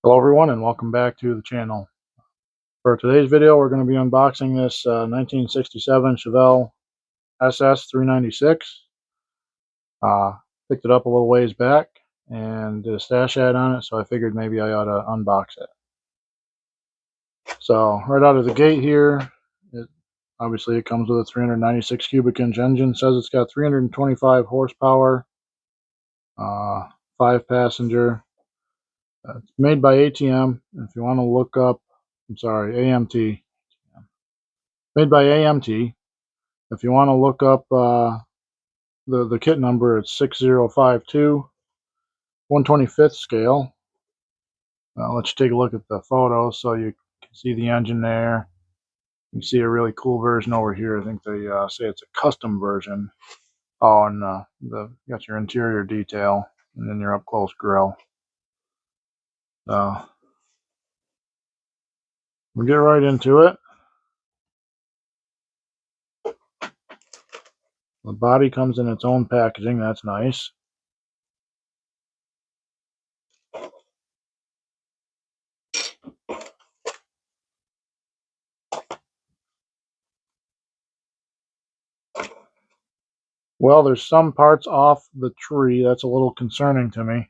Hello everyone and welcome back to the channel. For today's video we're going to be unboxing this 1967 Chevelle SS 396. Uh, Picked it up a little ways back and did a stash ad on it, so I figured maybe I ought to unbox it. So right out of the gate here, obviously it comes with a 396 cubic inch engine. It says it's got 325 horsepower, 5 passenger. It's made by ATM. If you want to look up, I'm sorry, AMT. Made by AMT. If you want to look up the kit number, it's 6052 125th scale. I'll let you take a look at the photos so you can see the engine there. You can see a really cool version over here. I think they say it's a custom version. Oh, and you got your interior detail and then your up close grill. So we'll get right into it. The body comes in its own packaging. That's nice. Well, there's some parts off the tree. That's a little concerning to me.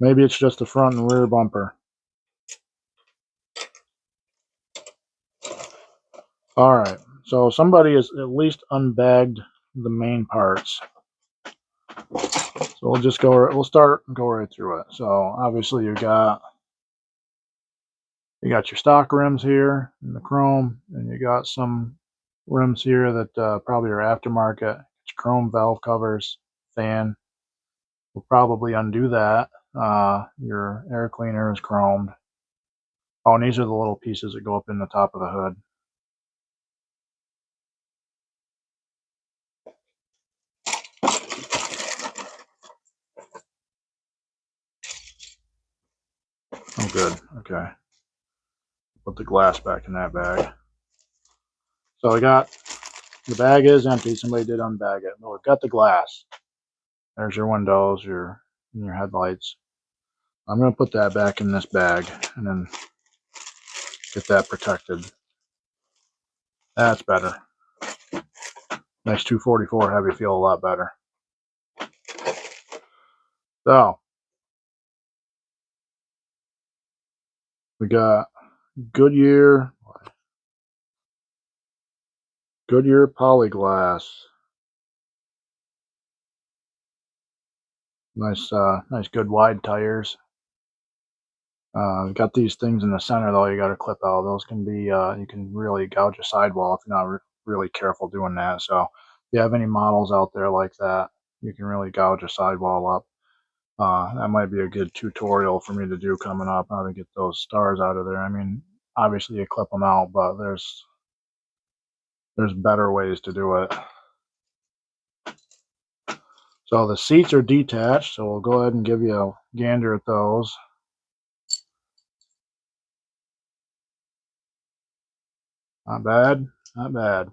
Maybe it's just the front and rear bumper. Alright, so somebody has at least unbagged the main parts. So we'll start and go right through it. So obviously you got your stock rims here in the chrome, and you got some rims here that probably are aftermarket. It's chrome valve covers, fan. We'll probably undo that. Your air cleaner is chromed. Oh, and these are the little pieces that go up in the top of the hood. Oh, good. Okay. Put the glass back in that bag. So the bag is empty. Somebody did unbag it. But we've got the glass. There's your windows, your headlights. I'm going to put that back in this bag and then get that protected. That's better. Makes 244 heavy feel a lot better. So we got Goodyear Polyglass. Nice, good wide tires. Got these things in the center though. You got to clip out. Those can be you can really gouge a sidewall if you're not really careful doing that. So if you have any models out there like that, you can really gouge a sidewall up. That might be a good tutorial for me to do coming up, how to get those stars out of there. I mean, obviously you clip them out, but there's better ways to do it. So the seats are detached, so we'll go ahead and give you a gander at those. Not bad, not bad.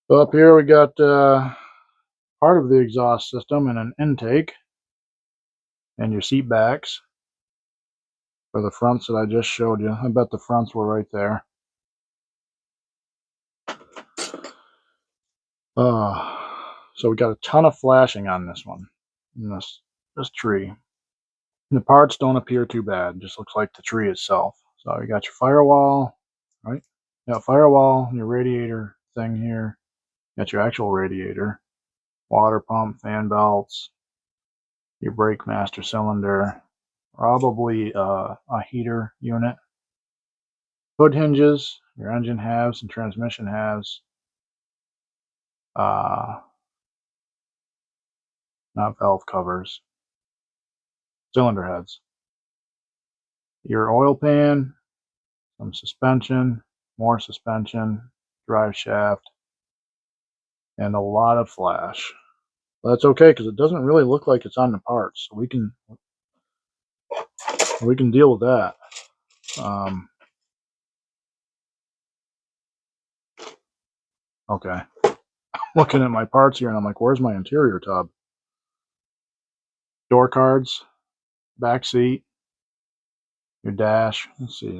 So up here we got part of the exhaust system and an intake, and your seat backs for the fronts that I just showed you. I bet the fronts were right there. So we got a ton of flashing on this one, in this tree. And the parts don't appear too bad. It just looks like the tree itself. So you got your firewall, right? You got firewall, your radiator thing here. You got your actual radiator, water pump, fan belts, your brake master cylinder, probably a heater unit, hood hinges, your engine halves and transmission halves, not valve covers, cylinder heads, your oil pan, some suspension, more suspension, drive shaft, and a lot of flash. But that's okay because it doesn't really look like it's on the parts, so we can deal with that. Okay, I'm looking at my parts here and I'm like, where's my interior tub? door cards, back seat, your dash. Let's see.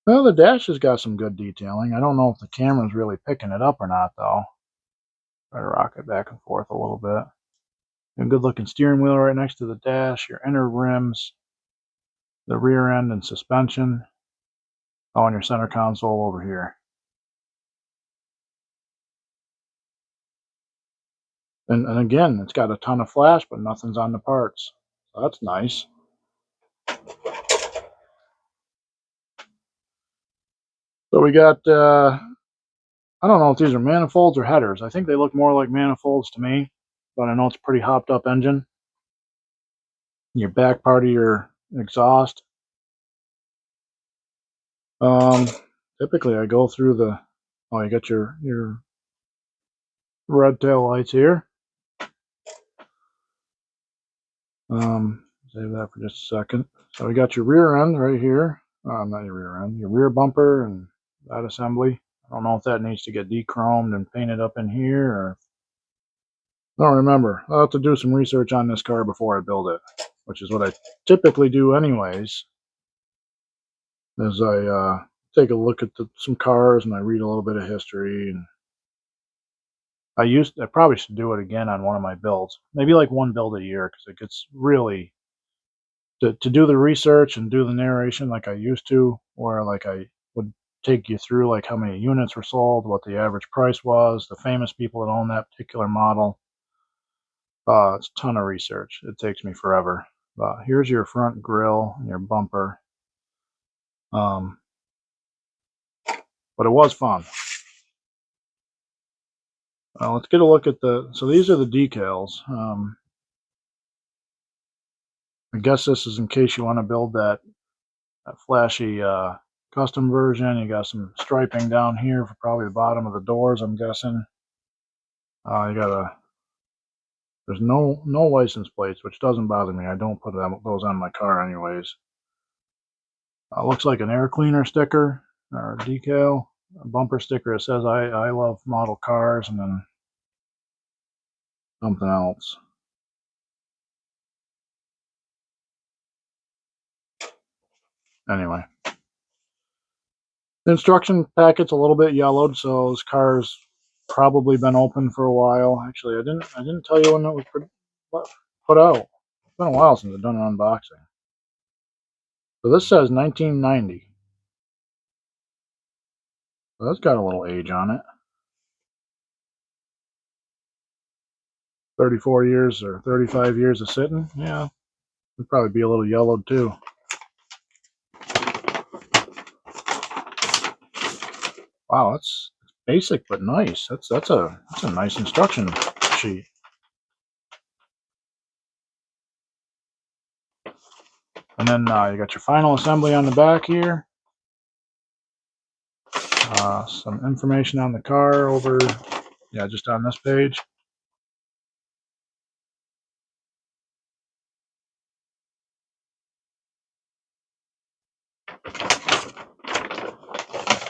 Well, the dash has got some good detailing. I don't know if the camera's really picking it up or not, though. Try to rock it back and forth a little bit. A good looking steering wheel right next to the dash, your inner rims, the rear end and suspension. Oh, and your center console over here. And again, it's got a ton of flash, but nothing's on the parts. So that's nice. So we got, I don't know if these are manifolds or headers. I think they look more like manifolds to me, but I know it's a pretty hopped up engine. Your back part of your exhaust. Um, Typically I go through the, oh, you got your red tail lights here. Save that for just a second. So we got your rear end right here. Not your rear end, your rear bumper and that assembly. I don't know if that needs to get de-chromed and painted up in here, or I don't remember. I'll have to do some research on this car before I build it, which is what I typically do anyways. As I take a look at some cars and I read a little bit of history, and I probably should do it again on one of my builds. Maybe like one build a year, because it gets really to do the research and do the narration like I used to, where like I would take you through like how many units were sold, what the average price was, the famous people that own that particular model. It's a ton of research. It takes me forever. Here's your front grille and your bumper. Um, but it was fun. Let's get a look at so these are the decals. I guess this is in case you want to build that flashy custom version. You got some striping down here for probably the bottom of the doors, I'm guessing. You got there's no license plates, which doesn't bother me. I don't put those on my car anyways. Looks like an air cleaner sticker or decal. A bumper sticker that says I love model cars, and then something else. Anyway, the instruction packet's a little bit yellowed, so this car's probably been open for a while. Actually, I didn't tell you when it was put out. It's been a while since I've done an unboxing. So this says 1990. So that's got a little age on it. 34 years or 35 years of sitting. Yeah, it'd probably be a little yellowed too. Wow, that's basic but nice. That's a nice instruction sheet. And then you got your final assembly on the back here. Some information on the car over, yeah, just on this page.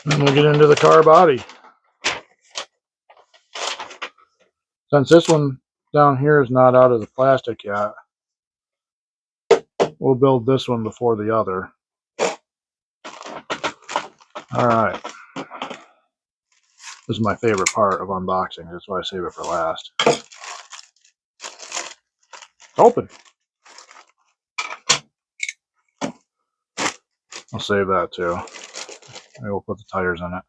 And we'll get into the car body. Since this one down here is not out of the plastic yet, we'll build this one before the other. All right. This is my favorite part of unboxing. That's why I save it for last. Open. I'll save that too. Maybe we'll put the tires in it.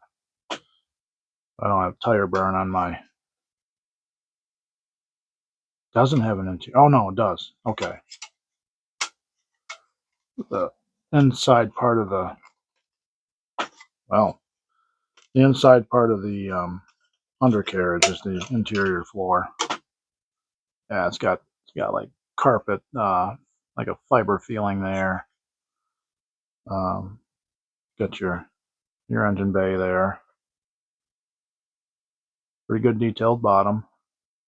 I don't have tire burn on my. Doesn't have an interior. Oh no, it does. Okay. The inside part of the. Well, the inside part of the undercarriage is the interior floor. Yeah, it's got like carpet, like a fiber feeling there. Got your engine bay there. Pretty good detailed bottom.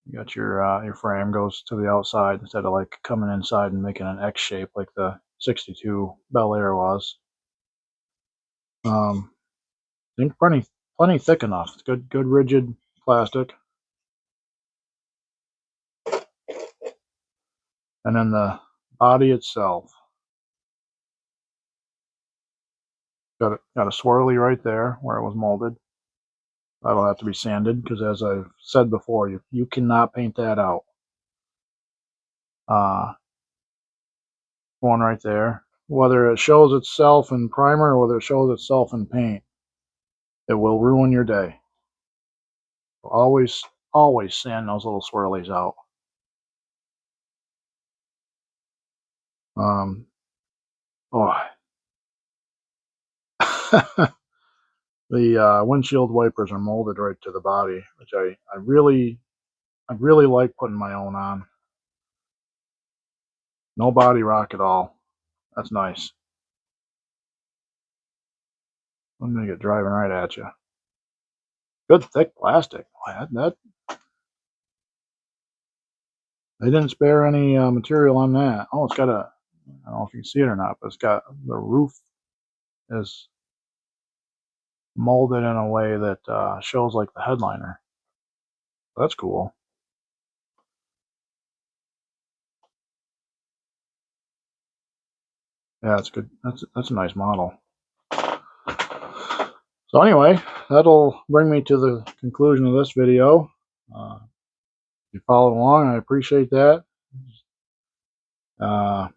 You got your frame goes to the outside instead of like coming inside and making an X shape like the 62 Bel Air was. I think plenty thick enough. It's good rigid plastic. And then the body itself. Got a swirly right there where it was molded. That'll have to be sanded because, as I've said before, you cannot paint that out. One right there. Whether it shows itself in primer or whether it shows itself in paint, it will ruin your day. Always, always sand those little swirlies out. Oh, the windshield wipers are molded right to the body, which I really like putting my own on. No body rock at all. That's nice. I'm gonna get driving right at you. Good thick plastic. They didn't spare any material on that. Oh, it's got a. I don't know if you can see it or not, but it's got the roof is molded in a way that shows like the headliner. That's cool. Yeah, it's good. That's a nice model. So anyway, that'll bring me to the conclusion of this video. If you followed along, I appreciate that. Uh,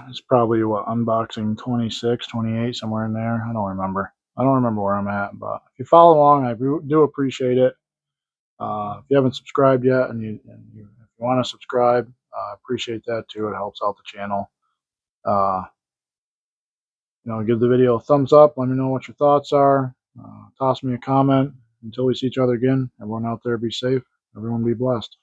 it's probably what, unboxing 26, 28, somewhere in there. I don't remember. I don't remember where I'm at, but if you follow along, I do appreciate it. If you haven't subscribed yet, if you want to subscribe, I appreciate that too. It helps out the channel. Uh, give the video a thumbs up. Let me know what your thoughts are. Toss me a comment. Until we see each other again, everyone out there be safe. Everyone be blessed.